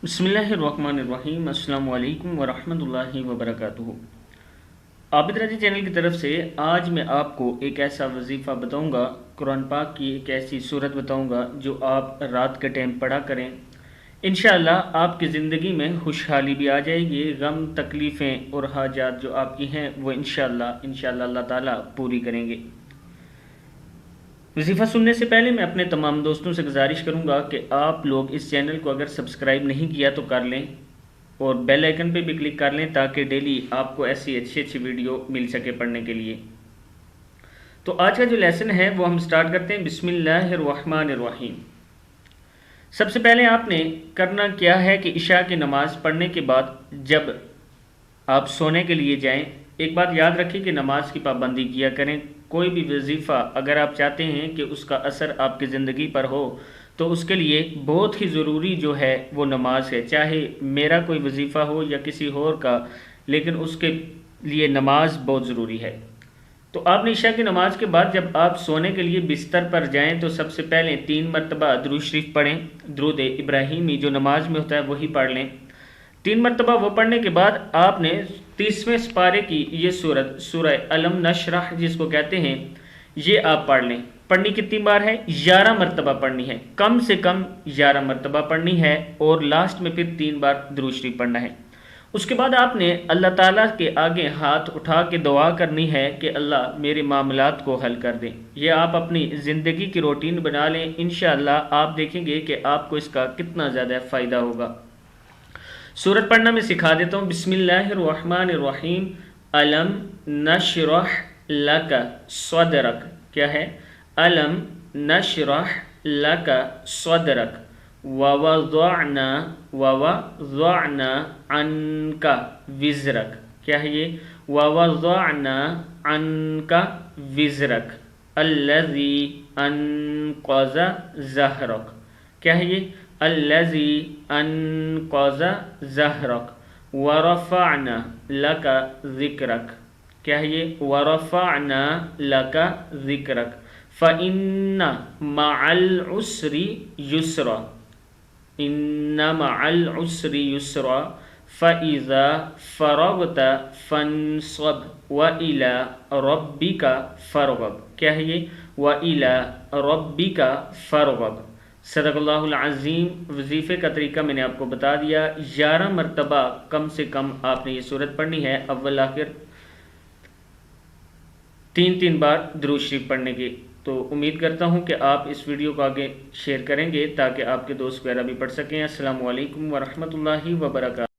बिस्मिल्लाहिर्रहमानिर्रहीम। अस्सलामु अलैकुम वरहमतुल्लाहि वबरकातुहू। आबिद रजी चैनल की तरफ से आज मैं आपको एक ऐसा वजीफ़ा बताऊंगा, कुरान पाक की एक ऐसी सूरत बताऊंगा जो आप रात के टाइम पढ़ा करें। इंशाअल्लाह आपकी ज़िंदगी में खुशहाली भी आ जाएगी, गम तकलीफ़ें और हाजात जो आपकी हैं वो इंशाअल्लाह अल्लाह ताला पूरी करेंगे। वजीफ़ा सुनने से पहले मैं अपने तमाम दोस्तों से गुजारिश करूंगा कि आप लोग इस चैनल को अगर सब्सक्राइब नहीं किया तो कर लें और बेल आइकन पे भी क्लिक कर लें ताकि डेली आपको ऐसी अच्छी वीडियो मिल सके पढ़ने के लिए। तो आज का जो लेसन है वो हम स्टार्ट करते हैं। बिस्मिल्लाहिर्रहमानिर्रहीम। सबसे पहले आपने करना क्या है कि इशा की नमाज़ पढ़ने के बाद जब आप सोने के लिए जाएं, एक बात याद रखिए कि नमाज की पाबंदी किया करें। कोई भी वजीफ़ा अगर आप चाहते हैं कि उसका असर आपकी ज़िंदगी पर हो तो उसके लिए बहुत ही ज़रूरी जो है वो नमाज है। चाहे मेरा कोई वजीफ़ा हो या किसी और का, लेकिन उसके लिए नमाज बहुत ज़रूरी है। तो आपने इशा की नमाज के बाद जब आप सोने के लिए बिस्तर पर जाएं तो सबसे पहले 3 मरतबा दुरूद शरीफ पढ़ें। दुरूद इब्राहिमी जो नमाज में होता है वही पढ़ लें। 3 मरतबा वो पढ़ने के बाद आपने 30वें सिपारे की ये सूरत सूरह अलम नशरह जिसको कहते हैं ये आप पढ़ लें। पढ़नी कितनी बार है? 11 मरतबा पढ़नी है, कम से कम 11 मरतबा पढ़नी है और लास्ट में फिर 3 बार दुरूद शरीफ पढ़ना है। उसके बाद आपने अल्लाह ताला के आगे हाथ उठा के दुआ करनी है कि अल्लाह मेरे मामलात को हल कर दें। ये आप अपनी ज़िंदगी की रूटीन बना लें। इंशाअल्लाह आप देखेंगे कि आपको इसका कितना ज़्यादा फ़ायदा होगा। सूरत पढ़ना मैं सिखा देता हूँ। बिस्मिल्लाहिर्रहमानिर्रहीम। अलम नशरह लका सदरक। क्या है? अलम नशरह लका सदरक ववज़अना अन्का विज़रक। क्या है ये? ववज़अना अन्का विज़रक अल्लज़ी अनक़ज़ ज़हरक। क्या है ये? अल्लज़ी अनक़ज़ ज़हरक वरफ़अना लका ज़िक्रक। क्या है ये? वरफ़अना लका ज़िक्रक फ़इन्ना मअल उसरि युस्रा। इन्ना मअल उसरि युस्रा फ़इज़ा फ़रग़त फ़न्सब व इला रब्बिका फ़रग़ब। क्या है ये? व इला रब्बिका फ़रग़ब। सदक़ल्लाहुल अज़ीम। वजीफ़े का तरीका मैंने आपको बता दिया। 11 मरतबा कम से कम आपने ये सूरत पढ़नी है, अव्वल आखिर 3 बार दुरूद शरीफ पढ़ने की। तो उम्मीद करता हूँ कि आप इस वीडियो को आगे शेयर करेंगे ताकि आपके दोस्त वगैरह भी पढ़ सकें। अस्सलामु अलैकुम वरहमतुल्लाहि वबरकातुहू।